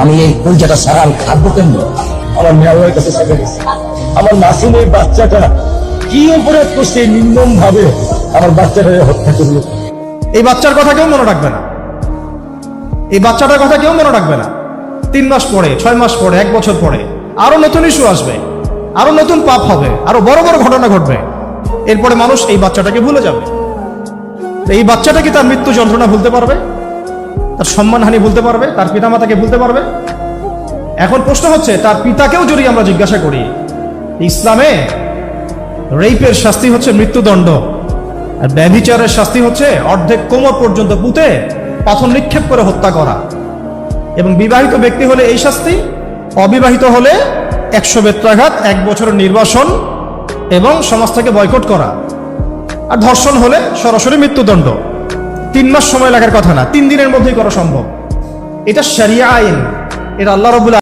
আমি এই কলজাটা সারাল খাদ্য কেন্দ্র আমার মেয়ের কাছে শেখা গেছে। আমার মাসুমের বাচ্চাটা কি অপরাধ করছে নির্মম ভাবে আমার বাচ্চাটা হত্যা করলো। এই বাচ্চার কথা কেউ মনে রাখবে না, এই বাচ্চাটার কথা কেউ মনে রাখবে না। 3 মাস পরে, 6 মাস পরে, 1 বছর পরে আরো নতুন ইস্যু আসবে, আরো নতুন পাপ হবে, আরো বড় বড় ঘটনা ঘটবে। এরপরে মানুষ এই বাচ্চাটাকে ভুলে যাবে। এই বাচ্চাটা কি তার মৃত্যু যন্ত্রণা ভুলতে পারবে? তার সম্মানহানি ভুলতে পারবে? তার পিতামাতাকে ভুলতে পারবে? এখন প্রশ্ন হচ্ছে, তার পিতাকেও যদি আমরা জিজ্ঞাসা করি, ইসলামে রেপের শাস্তি হচ্ছে মৃত্যুদণ্ড, আর ব্যভিচারের শাস্তি হচ্ছে অর্ধেক কোমর পর্যন্ত পুঁতে পাথর নিক্ষেপ করে হত্যা করা। এবং বিবাহিত ব্যক্তি হলে এই শাস্তি, অবিবাহিত হলে 100 বেত্রাঘাত, 1 বছরের নির্বাসন এবং সমাজ থেকে বয়কট করা। আর ধর্ষণ হলে সরাসরি মৃত্যুদণ্ড। 3 মাস সময় লাগার কথা না, 3 দিনের মধ্যেই করা সম্ভব। এটা শরিয়া আইন, এটা আল্লাহ রাব্বুল